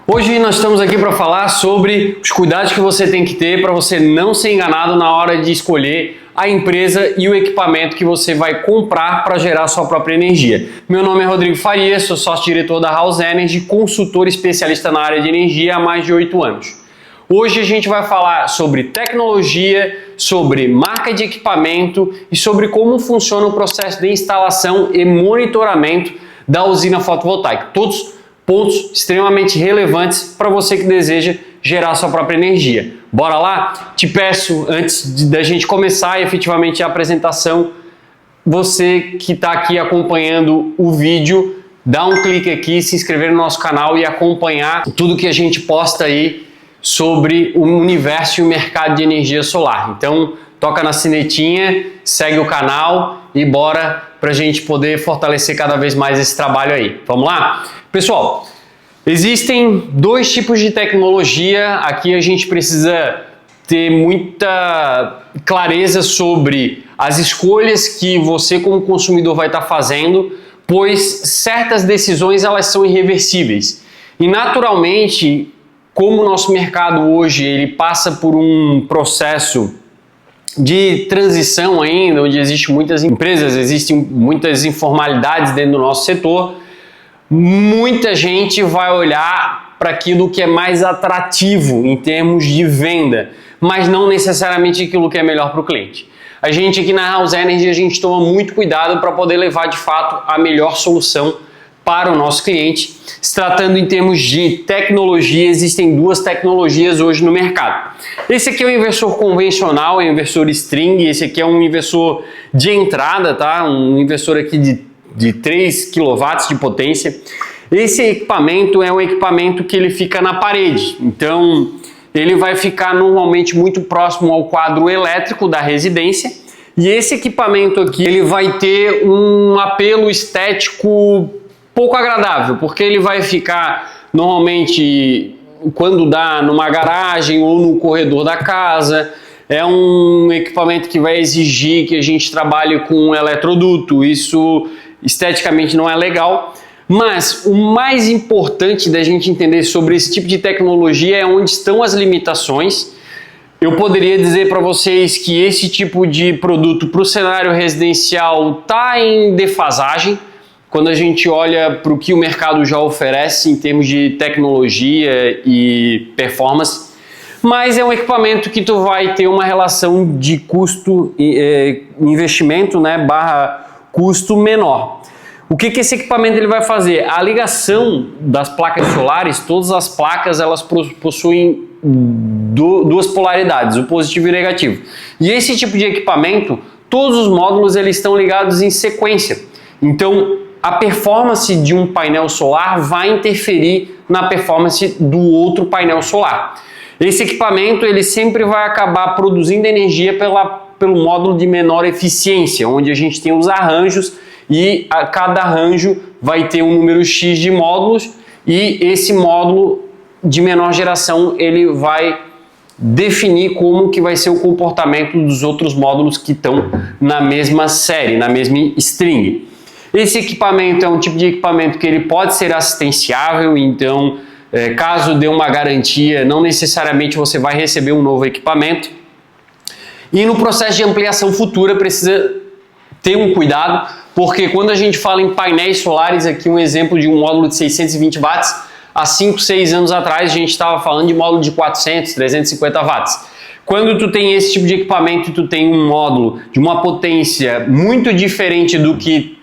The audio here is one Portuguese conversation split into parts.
Hoje nós estamos aqui para falar sobre os cuidados que você tem que ter para você não ser enganado na hora de escolher a empresa e o equipamento que você vai comprar para gerar sua própria energia. Meu nome é Rodrigo Faria, sou sócio-diretor da House Energy, consultor especialista na área de energia há mais de 8 anos. Hoje a gente vai falar sobre tecnologia, sobre marca de equipamento e sobre como funciona o processo de instalação e monitoramento da usina fotovoltaica. Todos pontos extremamente relevantes para você que deseja gerar sua própria energia. Bora lá? Te peço, antes da gente começar efetivamente a apresentação, você que está aqui acompanhando o vídeo, dá um clique aqui, se inscrever no nosso canal e acompanhar tudo que a gente posta aí sobre o universo e o mercado de energia solar. Então, toca na sinetinha, segue o canal e bora para a gente poder fortalecer cada vez mais esse trabalho aí. Vamos lá? Pessoal, existem dois tipos de tecnologia. Aqui a gente precisa ter muita clareza sobre as escolhas que você como consumidor vai estar fazendo, pois certas decisões elas são irreversíveis. E naturalmente, como o nosso mercado hoje ele passa por um processo de transição ainda, onde existem muitas empresas, existem muitas informalidades dentro do nosso setor, muita gente vai olhar para aquilo que é mais atrativo em termos de venda, mas não necessariamente aquilo que é melhor para o cliente. A gente aqui na House Energy, a gente toma muito cuidado para poder levar de fato a melhor solução para o nosso cliente. Se tratando em termos de tecnologia, existem duas tecnologias hoje no mercado. Esse aqui é um inversor convencional, é um inversor string, esse aqui é um inversor de entrada, tá? Um inversor aqui de 3 kW de potência. Esse equipamento é um equipamento que ele fica na parede, então ele vai ficar normalmente muito próximo ao quadro elétrico da residência, e esse equipamento aqui ele vai ter um apelo estético pouco agradável, porque ele vai ficar normalmente quando dá numa garagem ou no corredor da casa. É um equipamento que vai exigir que a gente trabalhe com um eletroduto, isso esteticamente não é legal, mas o mais importante da gente entender sobre esse tipo de tecnologia é onde estão as limitações. Eu poderia dizer para vocês que esse tipo de produto para o cenário residencial está em defasagem, quando a gente olha para o que o mercado já oferece em termos de tecnologia e performance, mas é um equipamento que tu vai ter uma relação de custo investimento, né, barra custo menor. O que esse equipamento ele vai fazer? A ligação das placas solares, todas as placas elas possuem duas polaridades, o positivo e o negativo. E esse tipo de equipamento, todos os módulos eles estão ligados em sequência. Então, a performance de um painel solar vai interferir na performance do outro painel solar. Esse equipamento ele sempre vai acabar produzindo energia pelo módulo de menor eficiência, onde a gente tem os arranjos e cada arranjo vai ter um número X de módulos e esse módulo de menor geração ele vai definir como que vai ser o comportamento dos outros módulos que estão na mesma série, na mesma string. Esse equipamento é um tipo de equipamento que ele pode ser assistenciável, então caso dê uma garantia, não necessariamente você vai receber um novo equipamento. E no processo de ampliação futura precisa ter um cuidado, porque quando a gente fala em painéis solares, aqui um exemplo de um módulo de 620 watts, há 5, 6 anos atrás a gente estava falando de módulo de 400, 350 watts. Quando tu tem esse tipo de equipamento e tu tem um módulo de uma potência muito diferente do que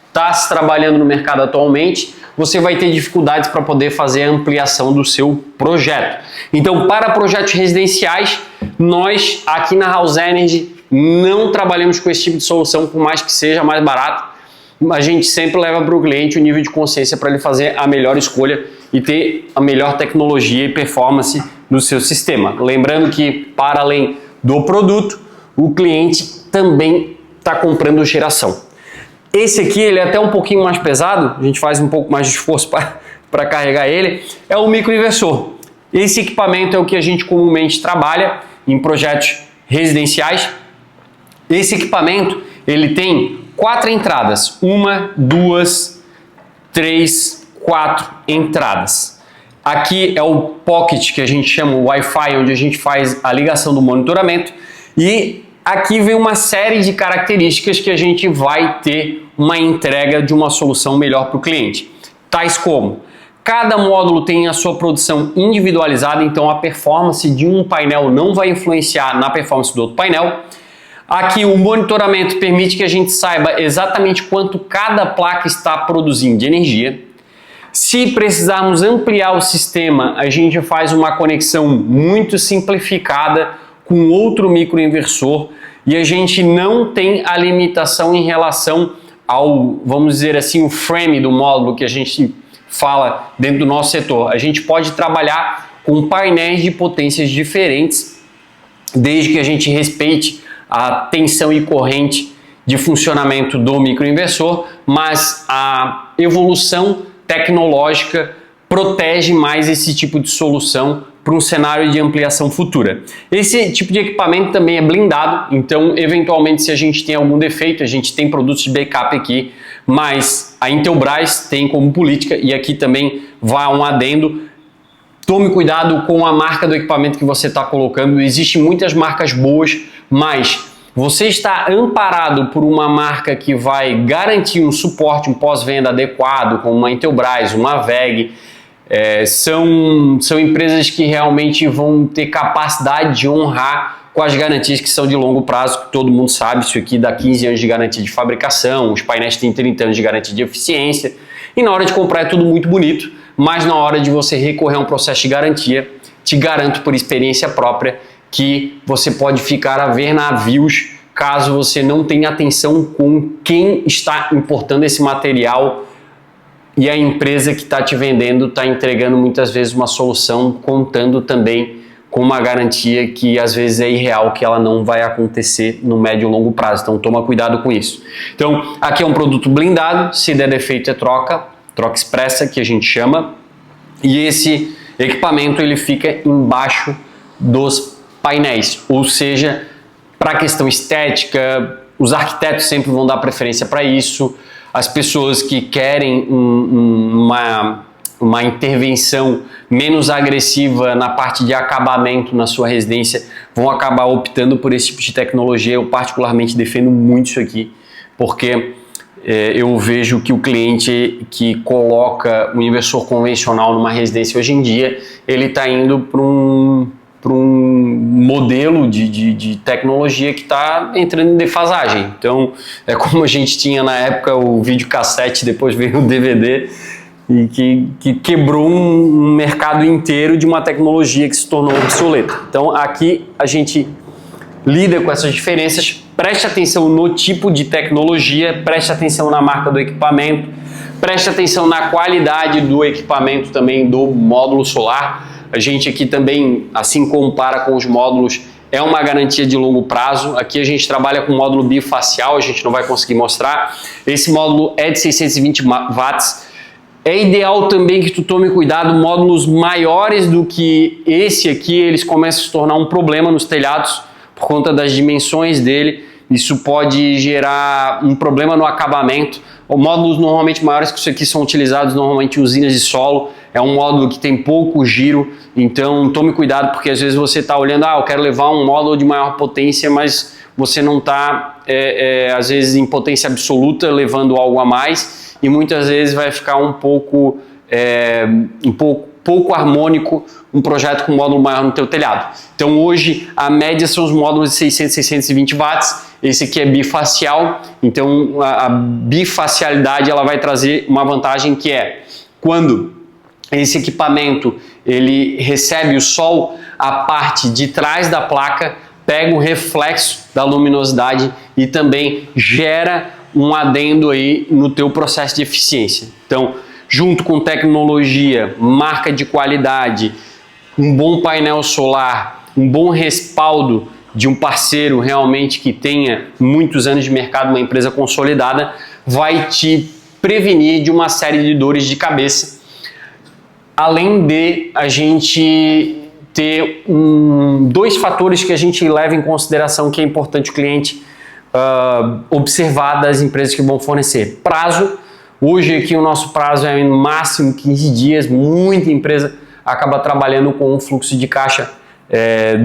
está se trabalhando no mercado atualmente, você vai ter dificuldades para poder fazer a ampliação do seu projeto. Então, para projetos residenciais, nós aqui na House Energy não trabalhamos com esse tipo de solução, por mais que seja mais barato. A gente sempre leva para o cliente o nível de consciência para ele fazer a melhor escolha e ter a melhor tecnologia e performance do seu sistema. Lembrando que, para além do produto, o cliente também está comprando geração. Esse aqui ele é até um pouquinho mais pesado, a gente faz um pouco mais de esforço para carregar ele, é o microinversor. Esse equipamento é o que a gente comumente trabalha em projetos residenciais. Esse equipamento ele tem 4 entradas, 1, 2, 3, 4 entradas. Aqui é o Pocket, que a gente chama o Wi-Fi, onde a gente faz a ligação do monitoramento. E aqui vem uma série de características que a gente vai ter uma entrega de uma solução melhor para o cliente. Tais como, cada módulo tem a sua produção individualizada, então a performance de um painel não vai influenciar na performance do outro painel. Aqui o monitoramento permite que a gente saiba exatamente quanto cada placa está produzindo de energia. Se precisarmos ampliar o sistema, a gente faz uma conexão muito simplificada com outro microinversor e a gente não tem a limitação em relação ao, vamos dizer assim, o frame do módulo que a gente fala dentro do nosso setor. A gente pode trabalhar com painéis de potências diferentes, desde que a gente respeite a tensão e corrente de funcionamento do microinversor, mas a evolução tecnológica protege mais esse tipo de solução para um cenário de ampliação futura. Esse tipo de equipamento também é blindado, então eventualmente se a gente tem algum defeito, a gente tem produtos de backup aqui, mas a Intelbras tem como política, e aqui também vai um adendo, tome cuidado com a marca do equipamento que você está colocando. Existem muitas marcas boas, mas você está amparado por uma marca que vai garantir um suporte, um pós-venda adequado, como uma Intelbras, uma WEG. São empresas que realmente vão ter capacidade de honrar com as garantias que são de longo prazo, que todo mundo sabe, isso aqui dá 15 anos de garantia de fabricação, os painéis têm 30 anos de garantia de eficiência, e na hora de comprar é tudo muito bonito, mas na hora de você recorrer a um processo de garantia, te garanto por experiência própria que você pode ficar a ver navios caso você não tenha atenção com quem está importando esse material, e a empresa que está te vendendo está entregando muitas vezes uma solução contando também com uma garantia que às vezes é irreal, que ela não vai acontecer no médio e longo prazo. Então toma cuidado com isso. Então aqui é um produto blindado, se der defeito é troca expressa, que a gente chama, e esse equipamento ele fica embaixo dos painéis, ou seja, para a questão estética, os arquitetos sempre vão dar preferência para isso, as pessoas que querem uma intervenção menos agressiva na parte de acabamento na sua residência vão acabar optando por esse tipo de tecnologia. Eu particularmente defendo muito isso aqui, porque eu vejo que o cliente que coloca um inversor convencional numa residência hoje em dia, ele está indo para um modelo de tecnologia que está entrando em defasagem. Então, é como a gente tinha na época o videocassete, depois veio o DVD, e que quebrou um mercado inteiro de uma tecnologia que se tornou obsoleta. Então, aqui a gente lida com essas diferenças, preste atenção no tipo de tecnologia, preste atenção na marca do equipamento, preste atenção na qualidade do equipamento também do módulo solar. A gente aqui também, assim compara com os módulos, é uma garantia de longo prazo. Aqui a gente trabalha com módulo bifacial, a gente não vai conseguir mostrar. Esse módulo é de 620 watts. É ideal também que tu tome cuidado, módulos maiores do que esse aqui, eles começam a se tornar um problema nos telhados por conta das dimensões dele. Isso pode gerar um problema no acabamento. Módulos normalmente maiores que isso aqui são utilizados normalmente em usinas de solo. É um módulo que tem pouco giro, então tome cuidado, porque às vezes você está olhando, eu quero levar um módulo de maior potência, mas você não está, às vezes, em potência absoluta, levando algo a mais, e muitas vezes vai ficar um pouco harmônico um projeto com módulo maior no teu telhado. Então hoje a média são os módulos de 600, 620 watts, esse aqui é bifacial, então a bifacialidade ela vai trazer uma vantagem que é, quando esse equipamento ele recebe o sol, a parte de trás da placa pega o reflexo da luminosidade e também gera um adendo aí no teu processo de eficiência. Então, junto com tecnologia, marca de qualidade, um bom painel solar, um bom respaldo de um parceiro realmente que tenha muitos anos de mercado, uma empresa consolidada, vai te prevenir de uma série de dores de cabeça. Além de a gente ter dois fatores que a gente leva em consideração que é importante o cliente observar das empresas que vão fornecer. Prazo. Hoje aqui o nosso prazo é no máximo 15 dias, muita empresa acaba trabalhando com o fluxo de caixa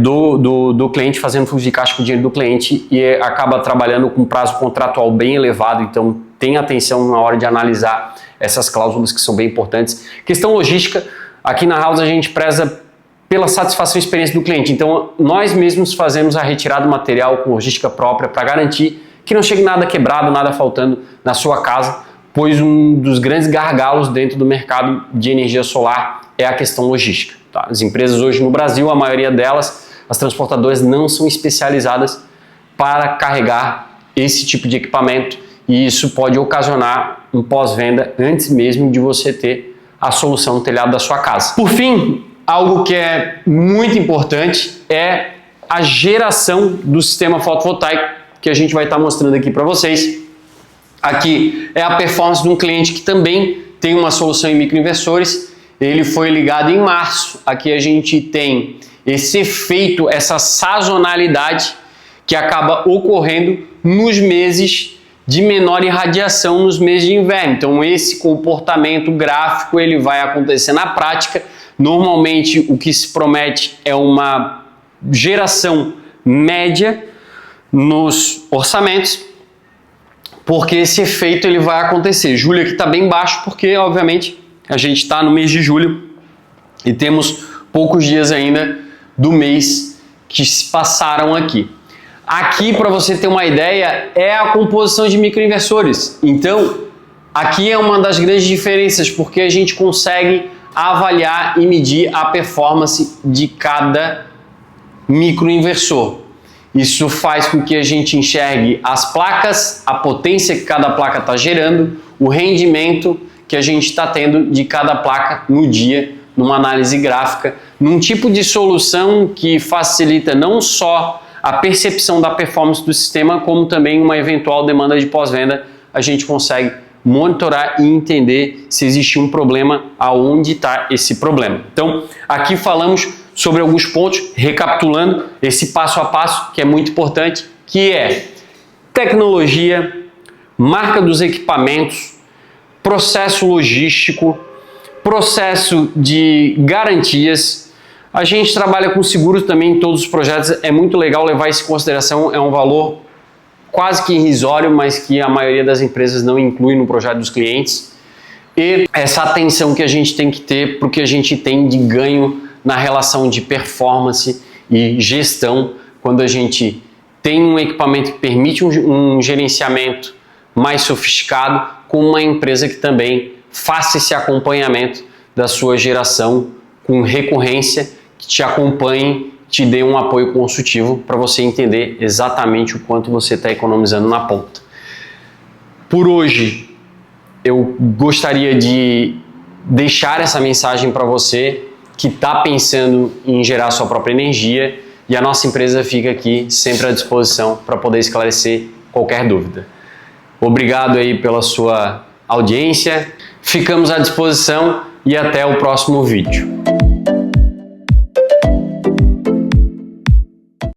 do cliente, fazendo fluxo de caixa com o dinheiro do cliente e acaba trabalhando com prazo contratual bem elevado, então tenha atenção na hora de analisar essas cláusulas que são bem importantes. Questão logística, aqui na House a gente preza pela satisfação e experiência do cliente, então nós mesmos fazemos a retirada do material com logística própria para garantir que não chegue nada quebrado, nada faltando na sua casa, pois um dos grandes gargalos dentro do mercado de energia solar é a questão logística. Tá? As empresas hoje no Brasil, a maioria delas, as transportadoras não são especializadas para carregar esse tipo de equipamento e isso pode ocasionar um pós-venda antes mesmo de você ter a solução no telhado da sua casa. Por fim, algo que é muito importante é a geração do sistema fotovoltaico que a gente vai estar mostrando aqui para vocês. Aqui é a performance de um cliente que também tem uma solução em microinversores. Ele foi ligado em março. Aqui a gente tem esse efeito, essa sazonalidade que acaba ocorrendo nos meses de menor irradiação, nos meses de inverno. Então esse comportamento gráfico ele vai acontecer na prática. Normalmente o que se promete é uma geração média nos orçamentos, porque esse efeito ele vai acontecer. Julho aqui está bem baixo porque obviamente a gente está no mês de julho e temos poucos dias ainda do mês que se passaram aqui. Aqui, para você ter uma ideia, é a composição de microinversores. Então, aqui é uma das grandes diferenças, porque a gente consegue avaliar e medir a performance de cada microinversor. Isso faz com que a gente enxergue as placas, a potência que cada placa está gerando, o rendimento que a gente está tendo de cada placa no dia, numa análise gráfica, num tipo de solução que facilita não só a percepção da performance do sistema, como também uma eventual demanda de pós-venda, a gente consegue monitorar e entender se existe um problema, aonde está esse problema. Então, aqui falamos sobre alguns pontos, recapitulando esse passo a passo, que é muito importante, que é tecnologia, marca dos equipamentos, processo logístico, processo de garantias. A gente trabalha com seguros também em todos os projetos, é muito legal levar isso em consideração, é um valor quase que irrisório, mas que a maioria das empresas não inclui no projeto dos clientes. E essa atenção que a gente tem que ter para o que a gente tem de ganho na relação de performance e gestão, quando a gente tem um equipamento que permite um gerenciamento mais sofisticado, com uma empresa que também faça esse acompanhamento da sua geração com recorrência, que te acompanhe, te dê um apoio consultivo para você entender exatamente o quanto você está economizando na ponta. Por hoje, eu gostaria de deixar essa mensagem para você que está pensando em gerar sua própria energia, e a nossa empresa fica aqui sempre à disposição para poder esclarecer qualquer dúvida. Obrigado aí pela sua audiência, ficamos à disposição e até o próximo vídeo.